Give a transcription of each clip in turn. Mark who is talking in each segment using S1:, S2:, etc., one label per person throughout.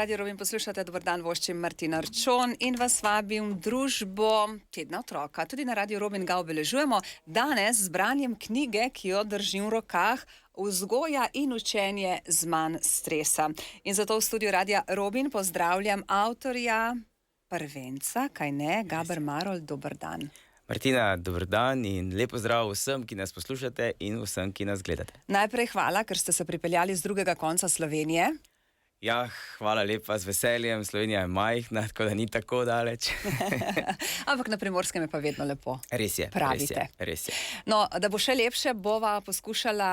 S1: Radio Robin poslušate, dober dan, voščim Martina Arčon in vas vabim v družbo Tedna otroka. Tudi na Radio Robin ga obeležujemo danes z branjem knjige, ki jo držim v rokah, Vzgoja in učenje z manj stresa. In zato v studiu Radia Robin pozdravljam avtorja prvenca, kaj ne, Gaber Marolt, dober dan.
S2: Martina, dober dan in lep pozdrav vsem, ki nas poslušate in vsem, ki nas gledate.
S1: Najprej hvala, ker ste se pripeljali z drugega konca Slovenije.
S2: Ja, hvala lepa, z veseljem. Slovenija je majhna, tako da ni tako daleč.
S1: Ampak na Primorskem je pa vedno lepo.
S2: Res je,
S1: pravite.
S2: Res je.
S1: No, da bo še lepše, bova poskušala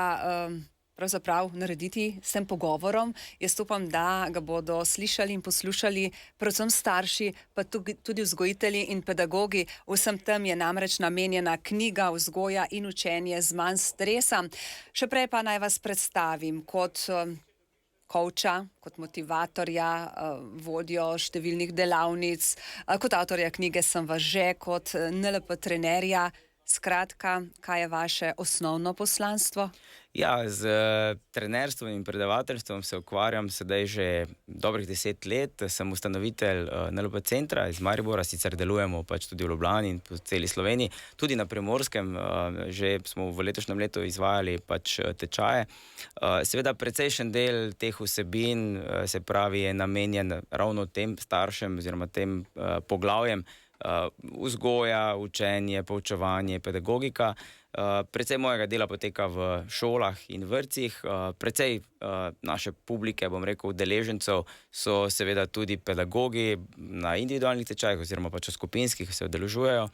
S1: pravzaprav narediti s tem pogovorom. Jaz upam, da ga bodo slišali in poslušali predvsem starši, pa tudi vzgojitelji in pedagogi. Vsem tem je namreč namenjena knjiga Vzgoja in učenje z manj stresa. Še prej pa naj vas predstavim kot kouča, kot motivatorja, vodjo številnih delavnic, kot avtorja knjige sem vas že, kot NLP trenerja. Skratka, kaj je vaše osnovno poslanstvo?
S2: Ja, z trenerstvom in predavateljstvom se ukvarjam sedaj že dobrih 10 let. Sem ustanovitelj NLP centra iz Maribora, sicer delujemo pač tudi v Ljubljani in po celi Sloveniji. Tudi na Primorskem že smo v letošnjem letu izvajali pač tečaje. Seveda precejšen del teh vsebin, se pravi, je namenjen ravno tem staršem oziroma tem poglavjem, vzgoja, učenje, poučevanje, pedagogika. Precej mojega dela poteka v šolah in vrtcih, precej naše publike, bom rekel, udeležencev so seveda tudi pedagogi na individualnih tečajih oziroma pač v skupinskih se udeležujejo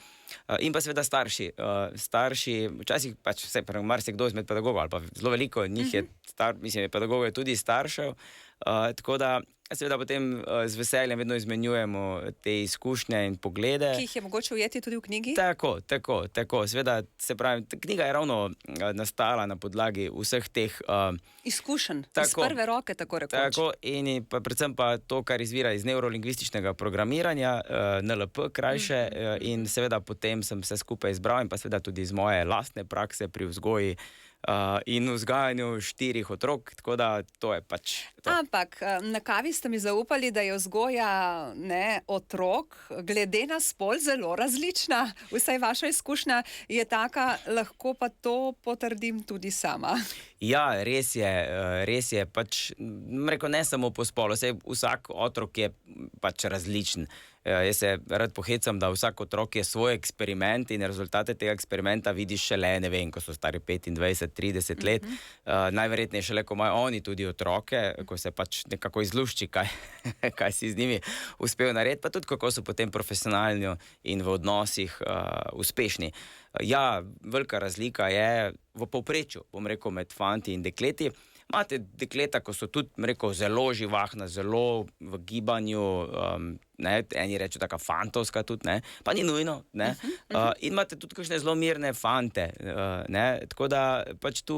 S2: in pa seveda starši. Starši, včasih pač marsikdo izmed pedagogov ali pa zelo veliko njih je pedagogov je tudi staršev, tako da seveda potem z veseljem vedno izmenjujemo te izkušnje in poglede.
S1: Ki jih je mogoče ujeti tudi v knjigi?
S2: Tako. Seveda, se pravi, knjiga je ravno nastala na podlagi vseh teh
S1: izkušenj, iz prve roke, tako rekoč.
S2: Tako, in pa predvsem pa to, kar izvira iz neurolingvističnega programiranja, NLP krajše, in seveda potem sem se skupaj izbral in pa seveda tudi iz moje lastne prakse pri vzgoji in vzgajanju 4 otrok, tako da to je pač to.
S1: Ampak na kavi ste mi zaupali, da je vzgoja otrok glede na spol zelo različna. Vsaj vaša izkušnja je taka, lahko pa to potrdim tudi sama.
S2: Ja, res je, pač rekel, ne samo po spolu, vsak otrok je pač različen. Jaz se rad pohecam, da vsak otrok je svoj eksperiment in rezultate tega eksperimenta vidiš šele, ne vem, ko so stari 25, 30 let. Najverjetneje šele, ko imajo oni tudi otroke, ko se pač nekako izlušči, kaj si z njimi uspel narediti, pa tudi kako so potem profesionalni in v odnosih uspešni. Ja, velika razlika je v povprečju, bom rekel, med fanti in dekleti. Imate dekleta, ko so tudi, rekel, zelo živahna, zelo v gibanju, eni rečejo taka fantovska tudi, pa ni nujno, in imate tudi kakšne zelo mirne fante, tako da pač tu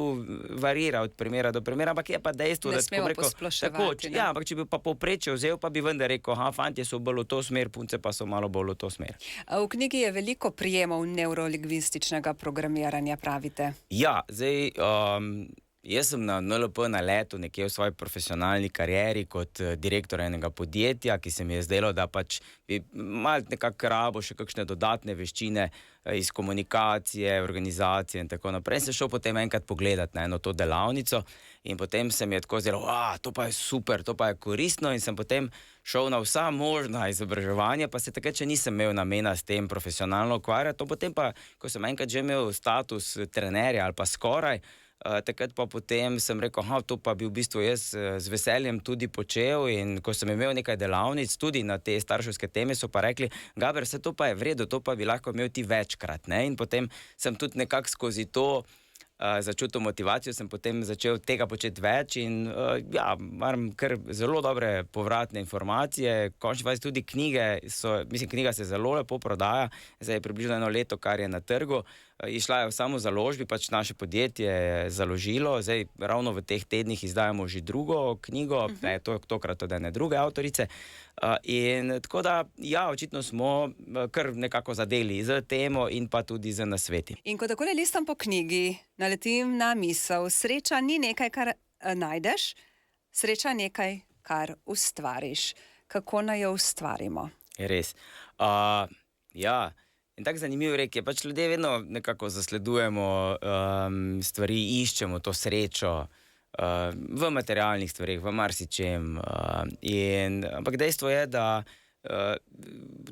S2: varira od primera do primera, ampak je pa dejstvo,
S1: da smemo posploševati.
S2: Ja, ampak če bi pa povprečje vzel, pa bi vendar rekel, fantje so bolj v to smer, punce pa so malo bolj v to smer.
S1: V knjigi je veliko prijemov neurolingvističnega programiranja, pravite?
S2: Ja, jaz sem na NLP naletel nekje v svoji profesionalni karieri kot direktor enega podjetja, ki se mi je zdelo, da pač bi malo nekako rabo še kakšne dodatne veščine iz komunikacije, organizacije in tako naprej. Sem šel potem enkrat pogledat na eno to delavnico in potem se mi je tako zdelo, to pa je super, to pa je koristno, in sem potem šel na vsa možna izobraževanja, pa se takrat še nisem imel namena s tem profesionalno ukvarjati. Potem pa, ko sem enkrat že imel status trenerja ali pa skoraj, takrat pa potem sem rekel, to pa bi v bistvu jaz z veseljem tudi počel, in ko sem imel nekaj delavnic tudi na te starševske teme, so pa rekli, Gaber, vse to pa je v redu, to pa bi lahko imel ti večkrat, in potem sem tudi nekako skozi to začutil motivacijo, sem potem začel tega početi več in imam kar zelo dobre povratne informacije. Končni fazi tudi knjige knjiga se zelo lepo prodaja, zdaj je približno 1 leto, kar je na trgu. Išla je v samo založbi, pač naše podjetje je založilo, zdaj ravno v teh tednih izdajamo že drugo knjigo, tokrat od ene druge avtorice. In tako da, očitno smo kar nekako zadeli z temo in pa tudi z nasveti.
S1: In ko takole listam po knjigi, naletim na misel, sreča ni nekaj, kar najdeš, sreča nekaj, kar ustvariš. Kako naj jo ustvarimo?
S2: Je res. Ja, in tako zanimiv rek je, pač ljudje vedno nekako zasledujemo stvari, iščemo to srečo v materialnih stvarih, v marsičem. Ampak dejstvo je, da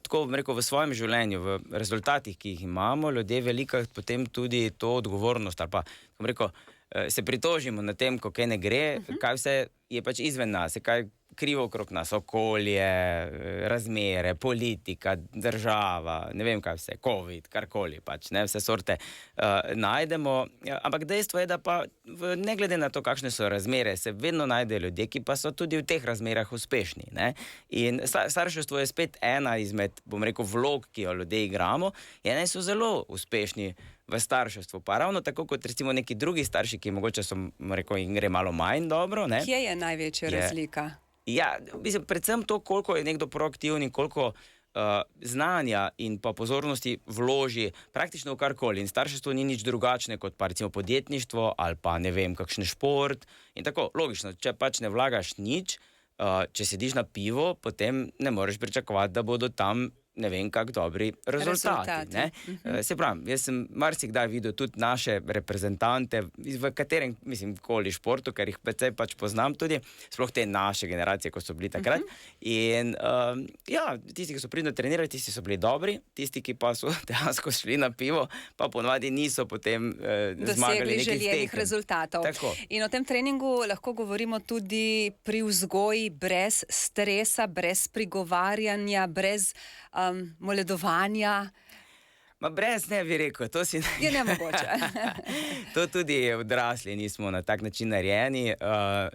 S2: tako bom rekel, v svojem življenju, v rezultatih, ki jih imamo, ljudje velikokrat potem tudi to odgovornost ali pa, bom rekel, se pritožimo na tem, ko kaj ne gre, kaj vse je pač izven nas, kaj krivo okrog nas, okolje, razmere, politika, država, ne vem kaj vse, COVID, karkoli pač, ne, vse sorte najdemo, ampak dejstvo je, da pa ne glede na to, kakšne so razmere, se vedno najdejo ljudje, ki pa so tudi v teh razmerah uspešni, ne. In starševstvo je spet ena izmed, bom rekel, vlog, ki jo ljudje igramo, in eni so zelo uspešni v starševstvu, pa ravno tako kot recimo neki drugi starši, ki mogoče so, rekel, jim gre malo manj dobro, ne.
S1: Kje je največja razlika?
S2: Ja, mislim, predvsem to, koliko je nekdo proaktivni, koliko znanja in pa pozornosti vloži praktično v karkoli. In starševstvo ni nič drugačne kot pa recimo podjetništvo ali pa ne vem, kakšen šport. In tako, logično, če pač ne vlagaš nič, če sediš na pivo, potem ne moreš pričakovati, da bodo tam ne vem, kak dobri rezultati. Ne? Se pravim, jaz sem marsikdaj videl tudi naše reprezentante v katerem, mislim, koli športu, ker jih precej pač poznam tudi, sploh te naše generacije, ko so bili takrat. In ja, tisti, ki so pridno trenirali, tisti so bili dobri, tisti, ki pa so dejansko šli na pivo, pa ponovadi niso potem zmagali nekih
S1: željenih rezultatov.
S2: Tako.
S1: In o tem treningu lahko govorimo tudi pri vzgoji brez stresa, brez prigovarjanja, brez moledovanja.
S2: Ma brez ne bi rekel, to si
S1: je nemogoče.
S2: To tudi odrasli nismo na tak način narejeni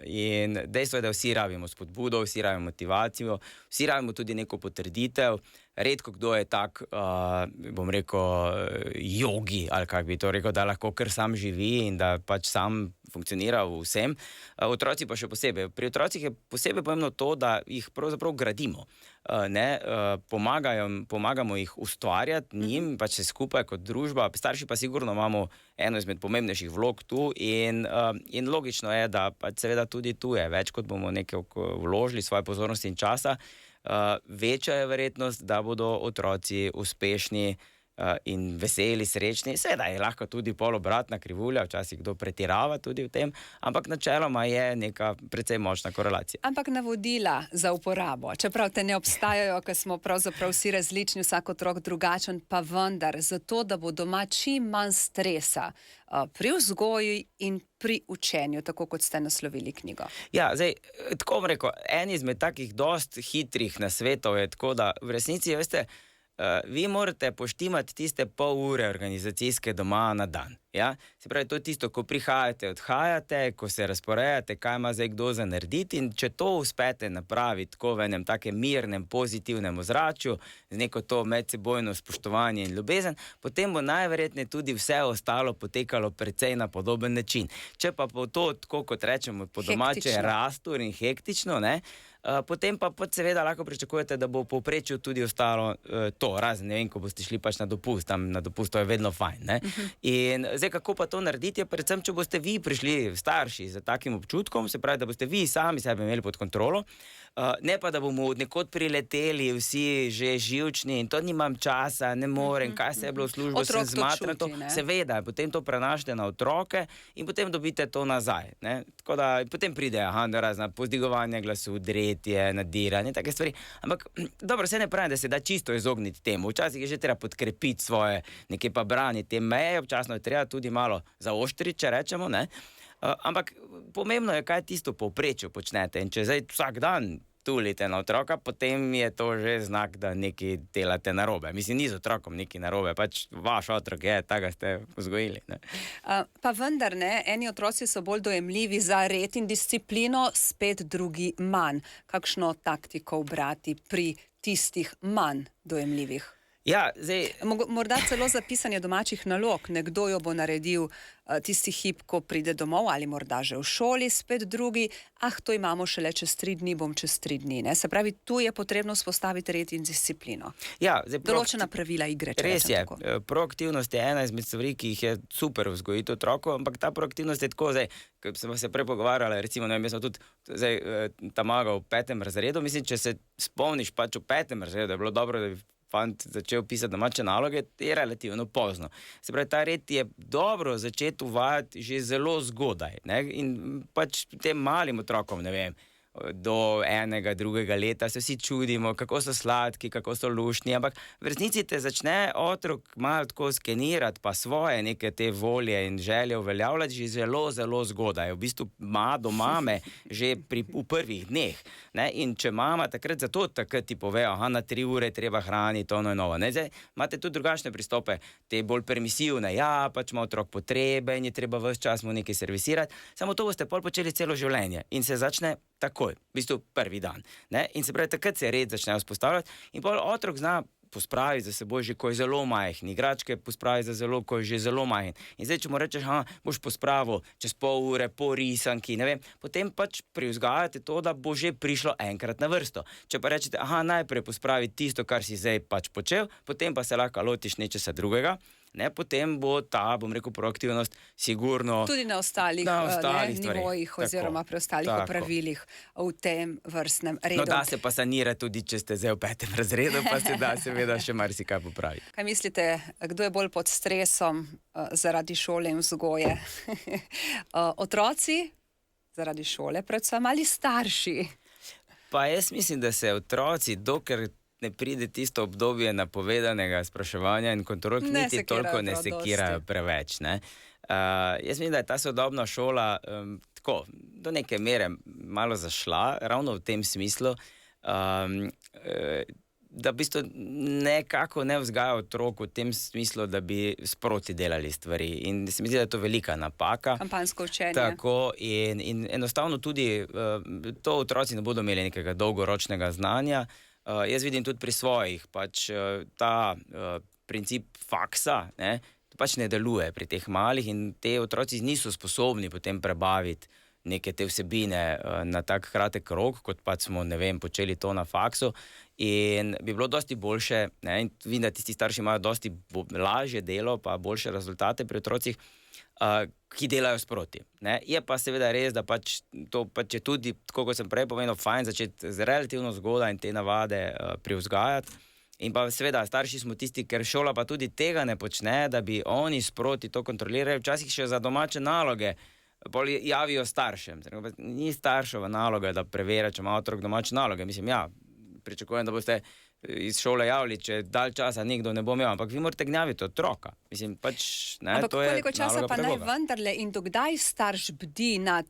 S2: in dejstvo je, da vsi rabimo spodbudo, vsi rabimo motivacijo, vsi rabimo tudi neko potrditev. Redko kdo je tak, bom rekel, jogi, ali kak bi to rekel, da lahko kar sam živi in da pač sam funkcionira v vsem. Otroci pa še posebej. Pri otrocih je posebej pomembno to, da jih pravzaprav gradimo. Pomagamo jih ustvarjati njim, pač se skupaj kot družba. Starši pa sigurno imamo eno izmed pomembnejših vlog tu in logično je, da pač seveda tudi tu je več, kot bomo nekaj vložili svoje pozornosti in časa, večja je verjetnost, da bodo otroci uspešni in veseli, srečni. Seveda je lahko tudi polobratna krivulja, včasih kdo pretirava tudi v tem, ampak načeloma je neka precej močna korelacija.
S1: Ampak navodila za uporabo, čeprav te ne obstajajo, ker smo pravzaprav vsi različni, vsak otrok drugačen, pa vendar, zato, da bo doma čim manj stresa pri vzgoji in pri učenju, tako kot ste naslovili knjigo.
S2: Ja, zdaj, tako bom rekel, en izmed takih dost hitrih nasvetov je tako, da v resnici, veste, vi morate poštimati tiste pol ure organizacijske doma na dan. Ja? Se pravi, to je tisto, ko prihajate, odhajate, ko se razporejate, kaj ima zdaj kdo za narediti, in če to uspete napraviti tako v enem takem mirnem, pozitivnem ozračju, z neko to medsebojno spoštovanje in ljubezen, potem bo najverjetneje tudi vse ostalo potekalo precej na podoben način. Če pa bo to, tako kot rečemo po domače, rastur in hektično, ne, potem pa seveda lahko pričakujete, da bo v povprečju tudi ostalo to, razen ne vem, ko boste šli pač na dopust, tam na dopust to je vedno fajn, ne. In zdaj, kako pa to narediti, je predvsem, če boste vi prišli starši z takim občutkom, se pravi, da boste vi sami sebe imeli pod kontrolo, ne pa, da bomo nekod prileteli vsi že živčni in to nimam časa, ne morem, kaj se je bilo v službo, sem zmatran, to seveda, potem to prenašate na otroke in potem dobite to nazaj, ne. Tako da potem pride, razna pozdigovanja glasu, dretje, nadiranje, take stvari, ampak dobro, se ne pravi, da se da čisto izogniti temu, včasih je že treba podkrepiti svoje, nekaj pa braniti te meje, občasno je treba tudi malo zaoštriti, če rečemo, ne. Ampak pomembno je, kaj tisto povprečju počnete, in če zdaj vsak dan tulite na otroka, potem je to že znak, da nekaj delate narobe. Mislim, ni z otrokom nekaj narobe, pač vaš otrok je, tako ste vzgojili, ne.
S1: Pa vendar ne, eni otroci so bolj dojemljivi za red in disciplino, spet drugi manj. Kakšno taktiko ubrati pri tistih manj dojemljivih?
S2: Ja, zdaj,
S1: Morda celo za pisanje domačih nalog. Nekdo jo bo naredil tisti hip, ko pride domov, ali morda že v šoli, spet drugi, to imamo šele čez 3 dni, bom čez 3 dni. Ne? Se pravi, tu je potrebno vzpostaviti red in disciplino.
S2: ja, zdaj
S1: Določena pravila igre, če
S2: res
S1: rečem
S2: je.
S1: tako.
S2: Proaktivnost je ena izmed stvari, ki jih je super vzgojiti otroku, ampak ta proaktivnost je tako, zdaj, ko smo se prej pogovarjali, recimo, ne vem, jaz sem tudi zdaj Tamaga v 5. razredu, mislim, če se spomniš pač v 5. razredu, da je bilo dobro, da bi fant začel pisati domače naloge, je relativno pozno. Se pravi, ta red je dobro začeti uvajati že zelo zgodaj, ne? In pač tem malim otrokom, ne vem, do 1., 2. leta se vsi čudimo, kako so sladki, kako so luštni, ampak v resnici te začne otrok malo tako skenirati, pa svoje neke te volje in želje uveljavljati že zelo, zelo zgodaj. V bistvu ima do mame že v prvih dneh. Ne? In če mama takrat ti pove, na 3 ure treba hraniti, ono in novo. Ne? Zdaj, imate tudi drugačne pristope, te bolj permisivne, pač ima otrok potrebe in je treba ves čas mu nekaj servisirati, samo to boste pol počeli celo življenje in se začne takoj, v bistvu prvi dan. Ne? In se pravi, takrat se red začne vzpostavljati in pol otrok zna pospraviti za seboj že, ko je zelo majhen, igračke pospraviti za zelo, ko je že zelo majhen. In zdaj, če mu rečeš, boš pospravil čez pol ure po risanki, ne vem, potem pač privzgajate to, da bo že prišlo enkrat na vrsto. Če pa rečete, najprej pospravi tisto, kar si zdaj pač počel, potem pa se lahko lotiš nečesa drugega, ne, potem bo ta, bom rekel, proaktivnost sigurno
S1: tudi na ostalih nivojih oziroma pri ostalih opravilih v tem vrstnem redu.
S2: No, da se pa sanira tudi, če ste zdaj v 5. razredu, pa se da seveda še marsikaj popraviti.
S1: Kaj mislite, kdo je bolj pod stresom zaradi šole in vzgoje? Otroci zaradi šole predvsem ali starši?
S2: Pa jaz mislim, da se otroci, dokler ne pride tisto obdobje napovedanega spraševanja in kontrol, niti toliko ne sekirajo preveč. Ne? Jaz mislim, da je ta sodobna šola tako, do neke mere malo zašla, ravno v tem smislu, da v bistvu nekako ne vzgaja otrok v tem smislu, da bi sproti delali stvari. In se mi zdi, da je to velika napaka.
S1: Kampanjsko učenje.
S2: Tako, in enostavno tudi to otroci ne bodo imeli nekega dolgoročnega znanja. Jaz vidim tudi pri svojih, pač ta princip faksa, ne, pač ne deluje pri teh malih in te otroci niso sposobni potem prebaviti neke te vsebine na tak kratek rok, kot pač smo, ne vem, počeli to na faksu. In bi bilo dosti boljše, ne, in vidim, da tisti starši imajo dosti lažje delo, pa boljše rezultate pri otrocih, ki delajo sproti. Ne. Je pa seveda res, da pač to pač je tudi, tako kot sem prej povedal, fajn začeti z relativno zgodaj in te navade privzgajati. In pa seveda starši smo tisti, ker šola pa tudi tega ne počne, da bi oni sproti to kontrolirali, včasih še za domače naloge. Pol javijo staršem. Ni starševa naloga, da preverja, če ima otrok domače naloge. Mislim, pričakujem, da boste iz šole javili, če dalj časa nekdo ne bo imel, ampak vi morate gnjaviti otroka. Mislim, pač, ne,
S1: ampak
S2: to je
S1: koliko časa pa
S2: pedagoga.
S1: naj vendarle in dokdaj starš bdi nad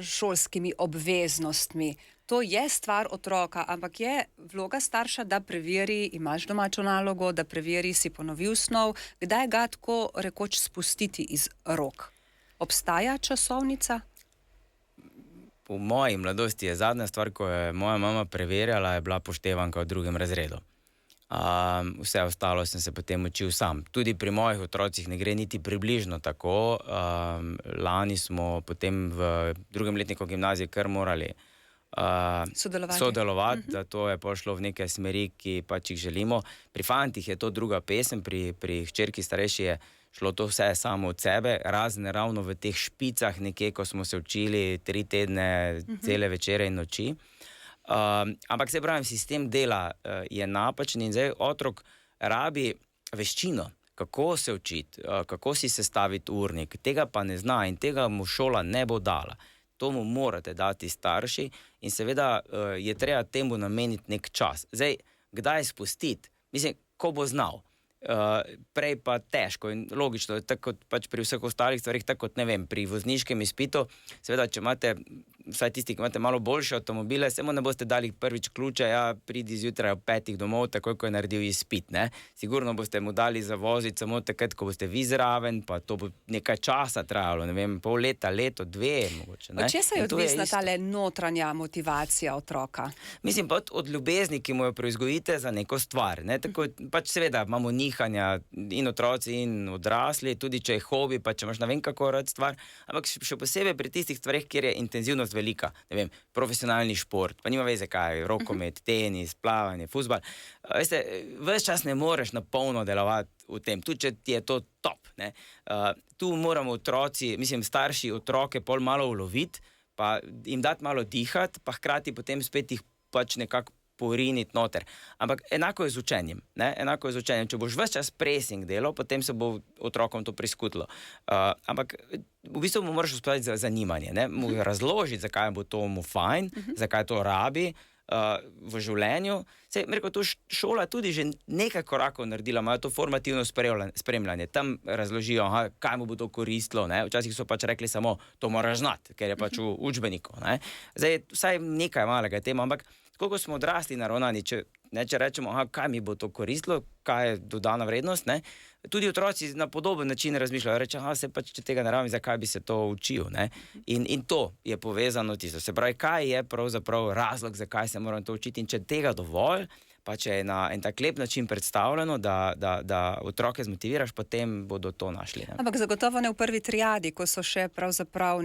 S1: šolskimi obveznostmi? To je stvar otroka, ampak je vloga starša, da preveri, imaš domačo nalogo, da preveri, si ponovil snov, kdaj ga tako rekoč spustiti iz rok? Obstaja časovnica?
S2: V moji mladosti je zadnja stvar, ko je moja mama preverjala, je bila poštevanka v 2. razredu. Vse ostalo sem se potem učil sam. Tudi pri mojih otrocih ne gre niti približno tako. Lani smo potem v 2. letniku gimnazije kar morali sodelovati, da to je pošlo v neke smeri, ki pač jih želimo. Pri fantih je to druga pesem, pri hčerki starejši je šlo to vse samo od sebe, razen ravno v teh špicah nekje, ko smo se učili 3 tedne, cele večere in noči. Ampak se pravim, sistem dela je napačen in zdaj otrok rabi veščino, kako se učiti, kako si sestaviti urnik. Tega pa ne zna in tega mu šola ne bo dala. To mu morate dati starši in seveda je treba temu nameniti nek čas. Zdaj, kdaj spustiti? Mislim, ko bo znal. Prej pa težko in logično, tako kot pač pri vseh ostalih stvarih, tako kot, ne vem, pri vozniškem izpitu, seveda, če imate vsaj tisti, ki imate malo boljše avtomobile, samo ne boste dali prvič ključe, ja, pridi zjutraj ob 5 domov, takoj, ko je naredil izpit, ne. Sigurno boste mu dali za voziti samo takrat, ko boste vi zraven, pa to bo nekaj časa trajalo, ne vem, pol leta, leto, dve, mogoče, ne.
S1: Od česa je
S2: In to je
S1: odvisna
S2: isto.
S1: tale notranja motivacija otroka?
S2: Mislim pa od ljubezni, ki mu jo proizgojite za neko stvar. Ne? Tako, pač seveda imamo nihanja in otroci in odrasli, tudi če je hobi, pa če imaš ne vem kako rad stvar, ampak še posebej pri tistih stvareh, kjer je intenzivnost velika, ne vem, profesionalni šport, pa nima veze kaj, rokomet, tenis, plavanje, fuzbal. Veste, ves čas ne moreš na polno delovati v tem, tudi če ti je to top, ne? Tu moramo starši otroke pol malo uloviti, pa jim dati malo dihati, pa hkrati potem spet jih pač nekako poriniti noter. Ampak enako je z učenjem, ne? Enako je z učenjem. Če boš ves čas pressing delal, potem se bo otrokom to priskutilo. Ampak v bistvu mu moraš uspeti zanimanje, ne? Mu razložiti, zakaj bo to mu fajn, zakaj to rabi v življenju. Sej, rekel, tu šola tudi že nekaj korakov naredila, imajo to formativno spremljanje. Tam razložijo, kaj mu bo to koristilo, ne? Včasih so pač rekli samo, to moraš znati, ker je pač v učbeniku, ne? Zdaj, vsaj nekaj malega tema, ampak koliko smo odrasli naravnani, če rečemo, kaj mi bo to koristilo, kaj je dodana vrednost, ne? Tudi otroci na podoben način razmišljajo, reče, se pač če tega ne rabim, zakaj bi se to učil, ne? In to je povezano tisto. Se pravi, kaj je pravzaprav razlog, zakaj se moram to učiti, in če tega dovolj, pa če je na en tak lep način predstavljeno, da otroke zmotiviraš, potem bodo to našli, ne?
S1: Ampak zagotovo ne v prvi triadi, ko so še pravzaprav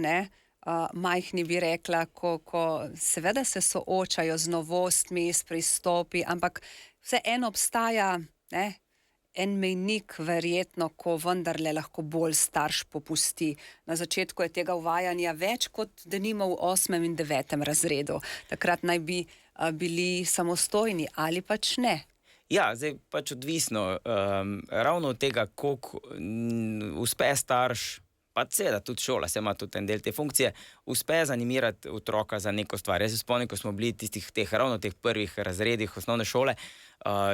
S1: majhni, bi rekla, ko seveda se soočajo z novostmi, s pristopi, ampak vseeno obstaja en mejnik verjetno, ko vendarle lahko bolj starš popusti. Na začetku je tega uvajanja več kot denimo v 8. in 9. razredu. Takrat naj bi bili samostojni ali pač ne.
S2: Ja, zdaj pač odvisno. Ravno od tega, koliko uspe starš, pa seveda tudi šola, se ima tudi en del te funkcije, uspe zanimirati otroka za neko stvar. Jaz se spomnim, ko smo bili ravno teh prvih razredih osnovne šole,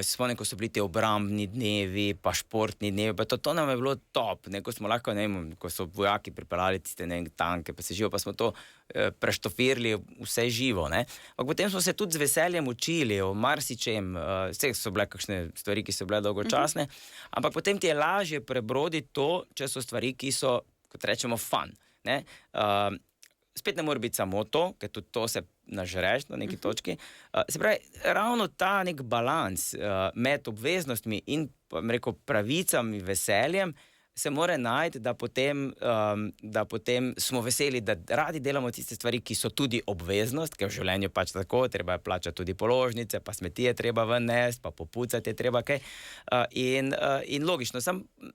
S2: se spomnim, ko so bili te obrambni dnevi, pa športni dnevi, pa to nam je bilo top, ne, ko smo lahko, ne vem, ko so vojaki pripeljali tiste, ne vem, tanke, pa se živo, pa smo to preštofirali vse živo, ne. Ampak potem smo se tudi z veseljem učili o marsičem, vse so bile kakšne stvari, ki so bile dolgočasne, ampak potem ti je lažje prebroditi to, če so stvari, ki so, kot rečemo, fun, ne. Spet ne more biti samo to, ker tudi to se nažreš na neki točki. Se pravi, ravno ta nek balans med obveznostmi in, rekel, pravicami, veseljem, se mora najti, da potem smo veseli, da radi delamo tiste stvari, ki so tudi obveznost, ker v življenju pač tako, treba je plačati tudi položnice, pa smeti je treba ven nesti, pa popucati je treba kaj. In logično,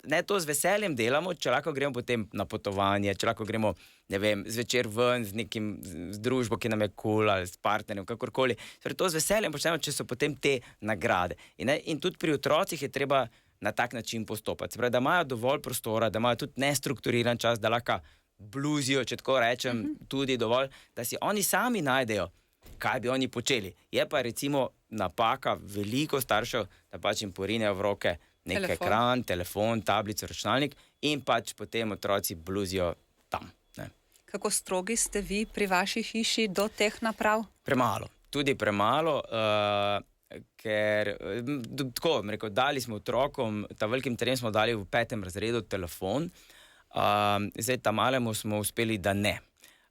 S2: ne to z veseljem delamo, če lahko gremo potem na potovanje, če lahko gremo, ne vem, zvečer ven z družbo, ki nam je cool, ali s partnerjem, kakorkoli. To z veseljem počnemo, če so potem te nagrade. In tudi pri otrocih je treba na tak način postopati. Se pravi, da imajo dovolj prostora, da imajo tudi nestrukturiran čas, da lahko bluzijo, če tako rečem, tudi dovolj, da si oni sami najdejo, kaj bi oni počeli. Je pa recimo napaka veliko staršev, da pač jim porinejo v roke nek ekran, telefon, tablico, računalnik in pač potem otroci bluzijo tam. Ne.
S1: Kako strogi ste vi pri vaši hiši do teh naprav?
S2: Premalo. Tudi premalo, ker tako, rekel, dali smo otrokom, ta velikim trem smo dali v 5. razredu telefon, zdaj ta malemu smo uspeli, da ne.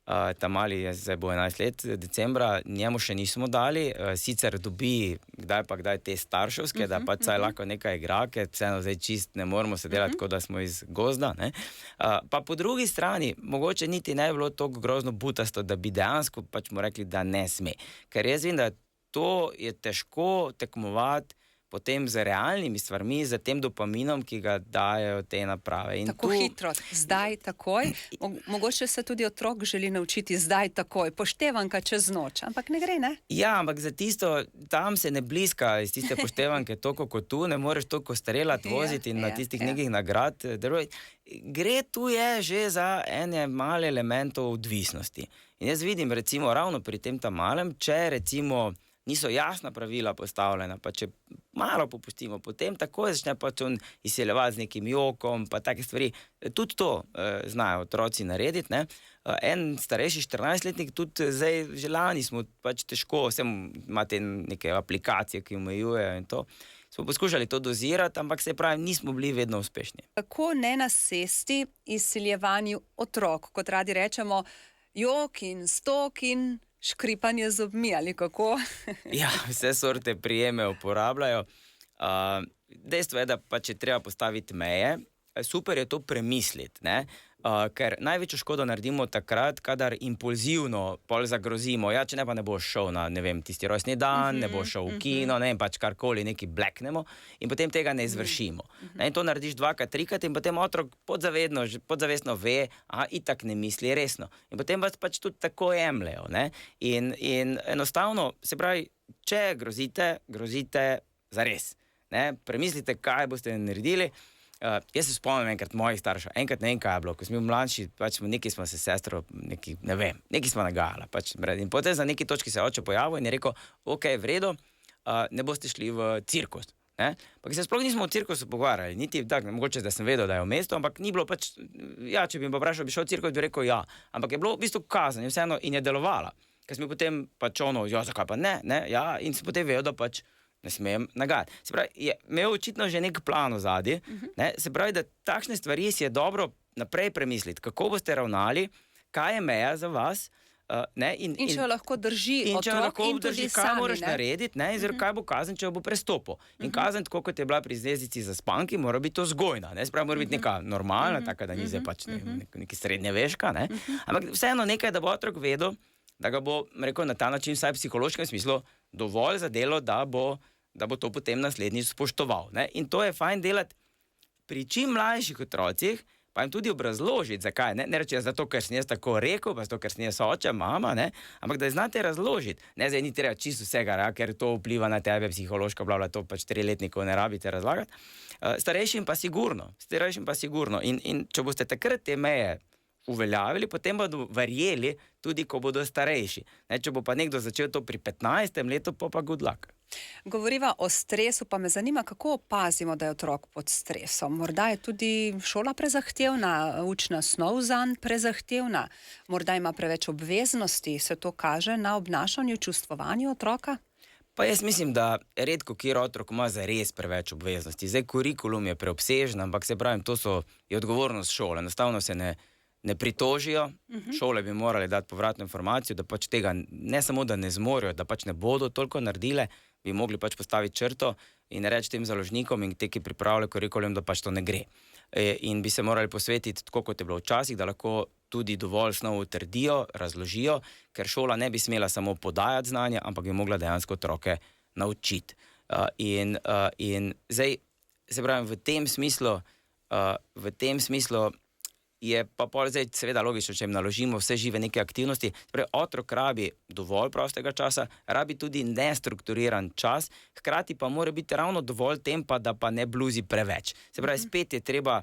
S2: Ta mali je, zdaj bo 11 let, decembra, njemu še nismo dali, sicer dobi kdaj te starševske, da pač saj lahko nekaj igra, ker vseeno zdaj čist ne moramo se delati, tako da smo iz gozda, ne. Pa po drugi strani, mogoče niti ne bi bilo toliko grozno butasto, da bi dejansko pač mu rekli, da ne sme. Ker jaz vem, da to je težko tekmovati potem z realnimi stvarmi, z tem dopaminom, ki ga dajo te naprave. In
S1: tako hitro, zdaj takoj. Mogoče se tudi otrok želi naučiti zdaj takoj, poštevanka čez noč, ampak ne gre, ne?
S2: Ja, ampak za tisto, tam se ne bliska iz tiste poštevanke toliko kot tu, ne moreš toliko strelati, voziti in na tistih nekih nagrad. Gre tu je že za ene male elementov odvisnosti. In jaz vidim recimo ravno pri tem malem, če recimo niso jasna pravila postavljena, pa če malo popustimo, potem takoj začne pač on izsiljevati z nekim jokom, pa take stvari. Tudi to znajo otroci narediti, ne. En starejši 14-letnik, tudi zdaj že lani smo pač težko, vsem imate neke aplikacije, ki omejujejo in to. Smo poskušali to dozirati, ampak se pravi, nismo bili vedno uspešni.
S1: Kako ne nasesti izsiljevanju otrok, kot radi rečemo, jok in stok in škripanje z zobmi, ali kako?
S2: Ja, vse sorte prijeme uporabljajo. Dejstvo je, da pač je treba postaviti meje. Super je to premisliti, ne? Ker največjo škodo naredimo takrat, kadar impulzivno pol zagrozimo. Ja, če ne pa ne boš šel na, ne vem, tisti rojstni dan, ne boš šel v kino, ne vem, pač karkoli, neki bleknemo in potem tega ne izvršimo. In to narediš dvakrat, trikrat in potem otrok podzavestno ve, aha, itak ne misli resno. In potem vas pač tudi tako jemljejo, ne? In enostavno, se pravi, če grozite zares, ne? Premislite, kaj boste naredili. Jaz se spomnim enkrat mojih staršev, enkrat ne vem, kaj je bilo, ko smo bili mlajši, pač nekaj smo se sestro, nekaj smo nagajala, pač, in potem za neki točki se je oče pojavil in je rekel, ok, v redu, ne boste šli v cirkus, ne, pa se sploh nismo v cirkusu pogovarjali, niti tako, mogoče, da sem vedel, da je v mestu, ampak ni bilo pač, ja, če bi mi pa vprašal, bi šel v cirkus, bi rekel ja, ampak je bilo v bistvu kazen in vseeno in je delovala, ker smo potem pač ja, zakaj pa ne, ja, in sem potem vedel, da pač ne smem nagajati. Se pravi, je imel očitno že nek plan ozadje, se pravi, da takšne stvari si je dobro naprej premisliti, kako boste ravnali, kaj je meja za vas, ne, in
S1: če jo lahko drži otrok in tudi
S2: kaj
S1: sami,
S2: moraš narediti, ne, in kaj bo kazen, če jo bo prestopil. In kazen, tako kot je bila pri zvezdici za spanki, mora biti to vzgojna, ne, se pravi, mora biti neka normalna, taka, da ni zdaj pač neki srednjeveška, ne, ampak vseeno nekaj, da bo otrok vedel, da ga bo, rekel, na ta način, vsaj v psihološkem smislu, dovolj za delo, da bo to potem naslednjič spoštoval. Ne? In to je fajn delati pri čim mlajših otrocih, pa jim tudi obrazložiti, zakaj. Ne reči, zato, ker sem jaz tako rekel, pa zato, ker sem jaz oče, mama, ne? Ampak da znate razložiti. Ne, zdaj ni treba čisto vsega, ker to vpliva na tebe psihološko, to pač 3-letnikov ne rabite razlagati. Starejšim pa sigurno. In če boste takrat te meje uveljavili, potem bodo verjeli tudi, ko bodo starejši. Ne, če bo pa nekdo začel to pri 15. letu, pa good luck.
S1: Govoriva o stresu, pa me zanima, kako opazimo, da je otrok pod stresom. Morda je tudi šola prezahtevna, učna snov zanj prezahtevna, morda ima preveč obveznosti, se to kaže na obnašanju, čustvovanju otroka?
S2: Pa jaz mislim, da redko kjer otrok ima zares preveč obveznosti. Zdaj, kurikulum je preobsežen, ampak se pravim, je odgovornost šole. Enostavno se ne pritožijo, šole bi morali dati povratno informacijo, da pač tega ne samo, da ne zmorejo, da pač ne bodo toliko naredile, bi mogli pač postaviti črto in reči tem založnikom in te, ki pripravljajo kurikulum, da pač to ne gre. In bi se morali posvetiti, tako kot je bilo včasih, da lahko tudi dovolj snov utrdijo, razložijo, ker šola ne bi smela samo podajati znanja, ampak bi mogla dejansko otroke naučiti. In zdaj, se pravim, v tem smislu je pa pol zdaj seveda logično, če jim naložimo vse žive neke aktivnosti. Torej, otrok rabi dovolj prostega časa, rabi tudi nestrukturiran čas, hkrati pa mora biti ravno dovolj tempa, da pa ne bluzi preveč. Se pravi, spet je treba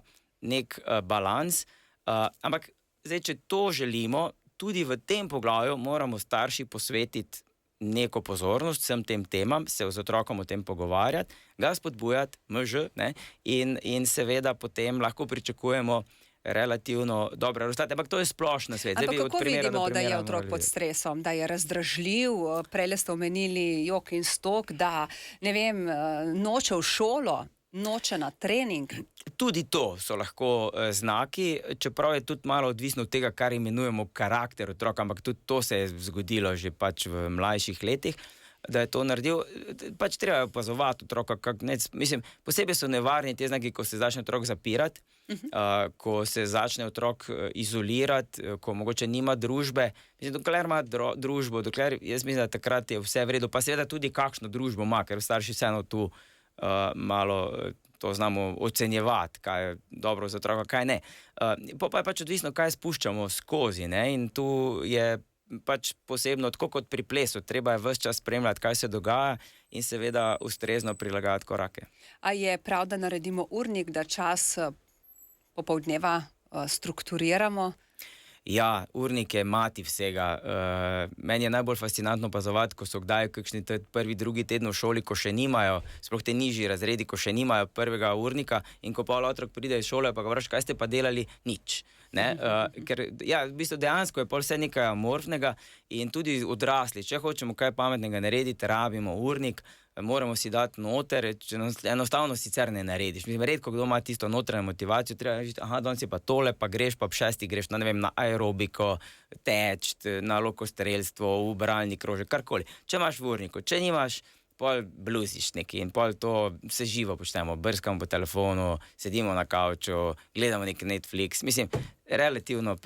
S2: nek balans, ampak zdaj, če to želimo, tudi v tem poglavju moramo starši posvetiti neko pozornost vsem tem temam, se z otrokom o tem pogovarjati, ga spodbujati, ne, in seveda potem lahko pričakujemo relativno dobre rezultate, ampak to je splošno svet.
S1: Ampak kako vidimo, da je otrok pod stresom, da je razdražljiv, prej ste omenili jok in stok, da, ne vem, noče v šolo, noče na trening?
S2: Tudi to so lahko znaki, čeprav je tudi malo odvisno od tega, kar imenujemo karakter otroka, ampak tudi to se je zgodilo že pač v mlajših letih, da je to naredil, pač treba opazovati otroka, mislim, posebej so nevarni te znaki, ko se začne otrok zapirati, ko se začne otrok izolirati, ko mogoče nima družbe. Mislim, dokler ima družbo, jaz mislim, da takrat je vse v redu, pa seveda tudi kakšno družbo ima, ker starši vseeno tu malo to znamo ocenjevati, kaj je dobro za otroka, kaj ne. Pa je pač odvisno, kaj spuščamo skozi, ne, in tu je pač posebno, tako kot pri plesu, treba je ves čas spremljati, kaj se dogaja in seveda ustrezno prilagajati korake.
S1: A je prav, da naredimo urnik, da čas popoldneva strukturiramo?
S2: Ja, urnik je mati vsega. Meni je najbolj fascinantno opazovati, ko so kdaj kakšni prvi, drugi teden v šoli, ko še nimajo, sploh te nižji razredi, ko še nimajo prvega urnika in ko pa otrok pride iz šole, pa ga vprašaš, kaj ste pa delali? Nič. Ker ja, v bistvu dejansko je pol vse nekaj amorfnega in tudi odrasli, če hočemo kaj pametnega narediti, rabimo urnik, moramo si dati noter, enostavno sicer ne narediš. Mislim, redko kdo ima tisto notranjo motivacijo, treba reči, danes je pa tole, pa greš, pa ob 6 greš na, ne vem, na aerobiko, teč, na lokostrelstvo, v bralni krožek, karkoli. Če imaš v urniku, če nimaš, pol bluziš neki in pol to vse živo počnemo, brskamo po telefonu, sedimo na kavču, gledamo nek Netflix, mislim, relativno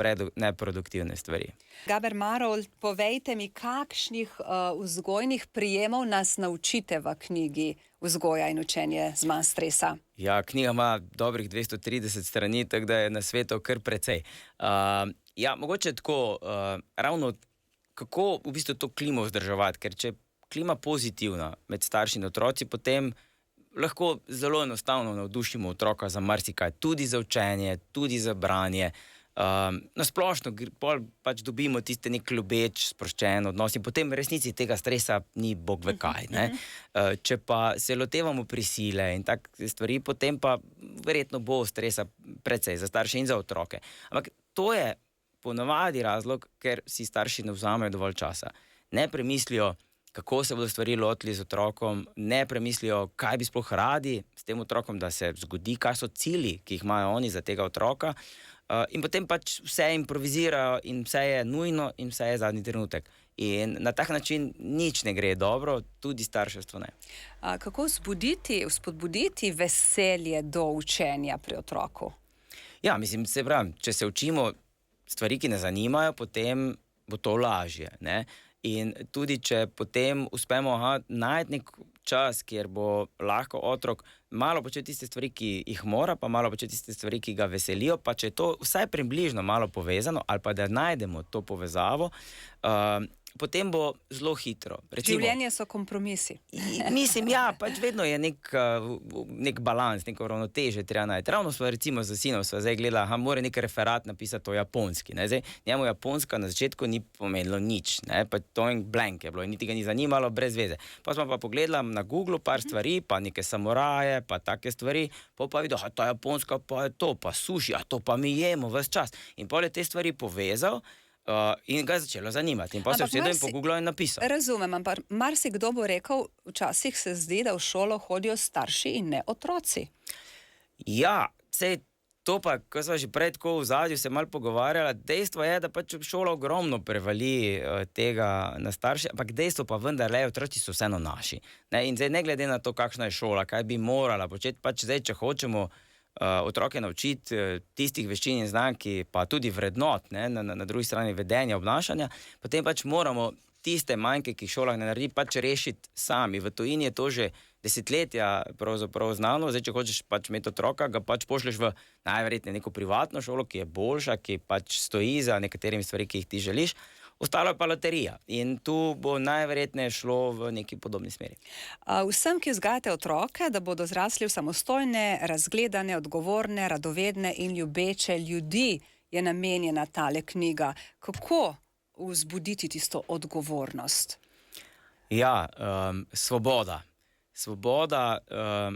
S2: neproduktivne stvari.
S1: Gaber Marolt, povejte mi, kakšnih vzgojnih prijemov nas naučite v knjigi Vzgoja in učenje z manj stresa?
S2: Ja, knjiga ima dobrih 230 strani, tako da je na svetu kar precej. Ja, mogoče tako, ravno kako v bistvu to klimo vzdrževati, ker če klima pozitivna med starši in otroci, potem lahko zelo enostavno navdušimo otroka za marsikaj, tudi za učenje, tudi za branje. Na splošno pač dobimo tiste nek ljubeč, sproščen odnos in potem v resnici tega stresa ni bog ve kaj. Ne? Če pa se lotevamo prisile in take stvari, potem pa verjetno bo stresa precej za starše in za otroke. Ampak to je ponavadi razlog, ker si starši ne vzamejo dovolj časa. Ne premislijo, kako se bodo stvari lotili z otrokom, ne premislijo, kaj bi sploh radi s tem otrokom, da se zgodi, kaj so cilji, ki jih imajo oni za tega otroka. In potem pač vse improvizirajo in vse je nujno in vse je zadnji trenutek. In na tak način nič ne gre dobro, tudi starševstvo ne.
S1: Kako spodbuditi veselje do učenja pri otroku?
S2: Ja, mislim, se pravim, če se učimo stvari, ki ne zanimajo, potem bo to lažje, ne? In tudi, če potem uspemo najti nek čas, kjer bo lahko otrok malo početi tiste stvari, ki jih mora, pa malo početi tiste stvari, ki ga veselijo, pa če je to vsaj približno malo povezano, ali pa da najdemo to povezavo, potem bo zelo hitro. Recimo,
S1: življenje so kompromisi.
S2: Mislim, ja, pač vedno je nek balans, neko ravnotežje treba najti. Ravno smo recimo z sinom zdaj gledali, mora nek referat napisati o japonski. Ne? Zdaj, njemu japonska na začetku ni pomenilo nič, ne? Pa to in blank je bilo, niti ga ni zanimalo, brez veze. Pa smo pa pogledali na Google par stvari, pa neke samuraje, pa take stvari, pa videl, ta japonska pa je to, pa suši, to pa mi jemo ves čas. In pol je te stvari povezal, in ga je začelo zanimati. In pa se vsedel in pogooglal in napisal.
S1: Razumem, ampak marsikdo bo rekel, včasih se zdi, da v šolo hodijo starši in ne otroci.
S2: Ja, sej to pa, ko smo že prej tako v zadju se malo pogovarjali, dejstvo je, da pač šola ogromno prevali tega na starše, ampak dejstvo pa vendar le, otroci so vseeno naši. Ne? In zdaj ne glede na to, kakšna je šola, kaj bi morala početi, pač zdaj, če hočemo otroke naučiti tistih veščin in znanj, pa tudi vrednot, ne, na drugi strani vedenja, obnašanja, potem pač moramo tiste manjke, ki jih šolah ne naredi, pač rešiti sami. V tujini je to že desetletja pravzaprav znano. Zdaj, če hočeš pač imeti otroka, ga pač pošleš v najverjetneje neko privatno šolo, ki je boljša, ki pač stoji za nekaterimi stvari, ki jih ti želiš. Ostalo je pa loterija in tu bo najverjetneje šlo v neki podobni smeri.
S1: Vsem, ki vzgajate otroke, da bodo zrasli v samostojne, razgledane, odgovorne, radovedne in ljubeče ljudi, je namenjena tale knjiga. Kako vzbuditi tisto odgovornost?
S2: Ja, svoboda. Svoboda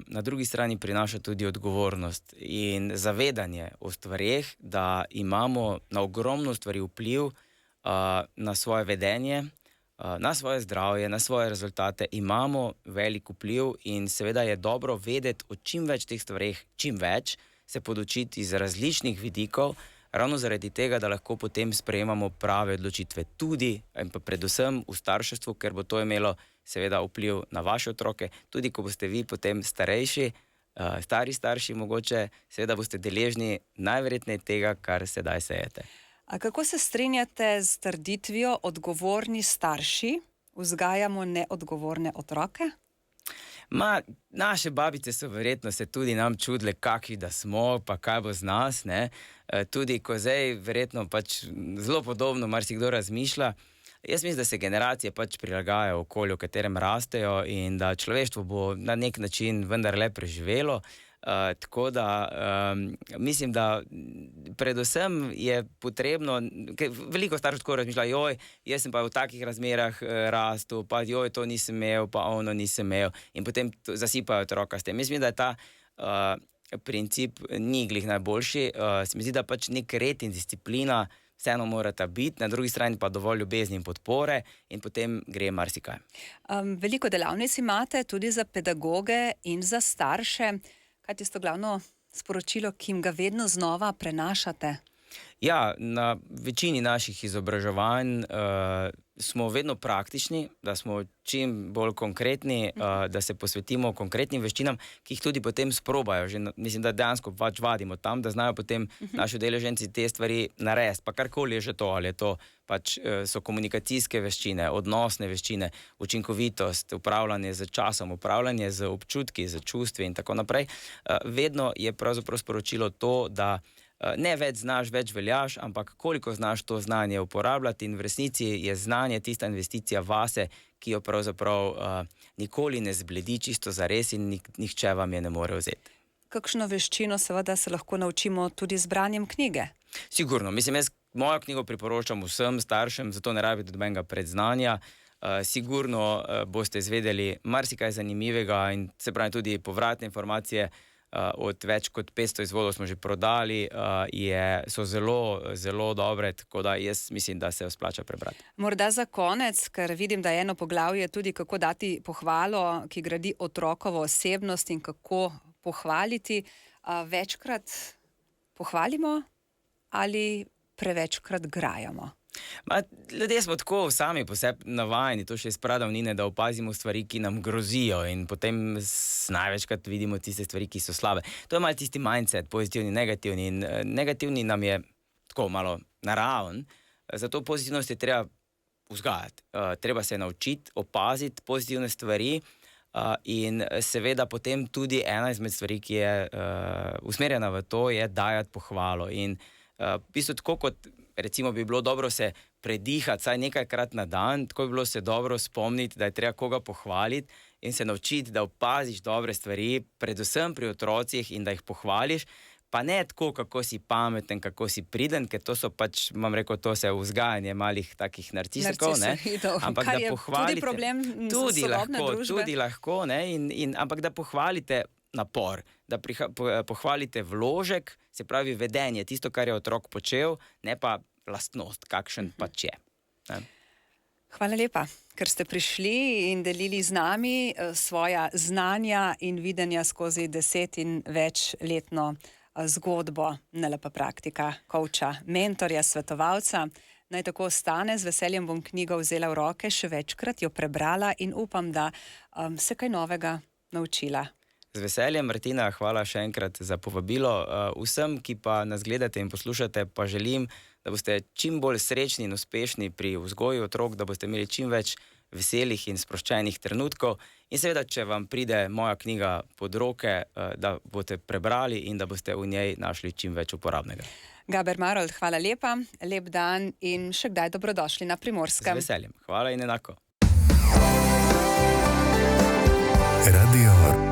S2: na drugi strani prinaša tudi odgovornost in zavedanje o stvareh, da imamo na ogromno stvari vpliv, na svoje vedenje, na svoje zdravje, na svoje rezultate, imamo velik vpliv in seveda je dobro vedeti o čim več teh stvareh, čim več, se podučiti iz različnih vidikov, ravno zaradi tega, da lahko potem sprejemamo prave odločitve tudi in pa predvsem v starševstvu, ker bo to imelo seveda vpliv na vaše otroke, tudi ko boste vi potem starejši, stari starši mogoče, seveda boste deležni najverjetneje tega, kar sedaj sejete.
S1: A kako se strinjate z trditvijo, odgovorni starši vzgajamo neodgovorne otroke?
S2: Naše babice so verjetno se tudi nam čudile, kakšni da smo, pa kaj bo z nas, ne? Tudi ko zdaj verjetno pač zelo podobno marsikdo razmišlja. Jaz mislim, da se generacije pač prilagajajo okolju, v katerem rastejo in da človeštvo bo na nek način vendarle preživelo. Tako da mislim, da predvsem je potrebno, ker veliko staršev tako razmišlja, joj, jaz sem pa v takih razmerah rastel, pa joj, to nisem imel, pa ono nisem imel in potem zasipajo otroka s tem. Mislim, da je ta princip ni glih najboljši. Se mi zdi, da pač nek red in disciplina vseeno morata biti, na drugi strani pa dovolj ljubezni in podpore in potem gre marsikaj.
S1: Veliko delavnic imate tudi za pedagoge in za starše. Kaj je tisto glavno sporočilo, ki jim ga vedno znova prenašate?
S2: Ja, na večini naših izobraževanj smo vedno praktični, da smo čim bolj konkretni, da se posvetimo konkretnim veščinam, ki jih tudi potem sprobajo. Mislim, da dejansko pač vadimo tam, da znajo potem naši udeleženci te stvari narediti. Pa karkoli je že to, ali je to pač so komunikacijske veščine, odnosne veščine, učinkovitost, upravljanje z časom, upravljanje z občutki, z čustvi in tako naprej. Vedno je pravzaprav sporočilo to, da ne več znaš, več veljaš, ampak koliko znaš to znanje uporabljati in v resnici je znanje tista investicija vase, ki jo pravzaprav nikoli ne zbledi čisto zares in nihče vam je ne more vzeti.
S1: Kakšno veščino seveda se lahko naučimo tudi z branjem knjige?
S2: Sigurno. Mislim, jaz mojo knjigo priporočam vsem staršem, zato ne rabite nobenega predznanja. Sigurno boste izvedeli marsikaj zanimivega in se pravi tudi povratne informacije. Od več kot 500 izvodov smo že prodali, so zelo, zelo dobre, tako da jaz mislim, da se jo splača prebrati.
S1: Morda za konec, ker vidim, da je eno poglavje tudi, kako dati pohvalo, ki gradi otrokovo osebnost in kako pohvaliti. Večkrat pohvalimo ali prevečkrat grajamo?
S2: Ljudje smo tako sami po sebi navajeni, to še iz pradavnine, da opazimo stvari, ki nam grozijo in potem največkrat vidimo tiste stvari, ki so slabe. To je malo tisti mindset, pozitivni, negativni in negativni nam je tako malo naraven, zato pozitivnost je treba vzgajati. Treba se naučiti opaziti pozitivne stvari in seveda potem tudi ena izmed stvari, ki je usmerjena v to, je dajati pohvalo in v bistvu tako kot recimo bi bilo dobro se predihati saj nekajkrat na dan, tako bi bilo se dobro spomniti, da je treba koga pohvaliti in se naučiti, da opaziš dobre stvari, predvsem pri otrocih in da jih pohvališ, pa ne tako, kako si pameten, kako si priden, ker to so pač, vam rekel, to se vzgajanje malih takih narcisov, ne? Ampak da pohvalite,
S1: tudi problem sodobne družbe.
S2: Tudi lahko, ne? Ampak da pohvalite napor, da pohvalite vložek, se pravi vedenje, tisto, kar je otrok počel, ne pa lastnost, kakšen pač je. Ne?
S1: Hvala lepa, ker ste prišli in delili z nami svoja znanja in videnja skozi 10 in večletno zgodbo NLP Praktika, coacha, mentorja, svetovalca. Naj tako ostane, z veseljem bom knjigo vzela v roke, še večkrat jo prebrala in upam, da se kaj novega naučila.
S2: Z veseljem, Martina, hvala še enkrat za povabilo. Vsem, ki pa nas gledate in poslušate, pa želim, da boste čim bolj srečni in uspešni pri vzgoji otrok, da boste imeli čim več veselih in sproščenih trenutkov in seveda, če vam pride moja knjiga pod roke, da boste prebrali in da boste v njej našli čim več uporabnega.
S1: Gaber Marolt, hvala lepa, lep dan in še kdaj dobrodošli na Primorskem.
S2: Z veseljem, hvala in enako.
S3: Radio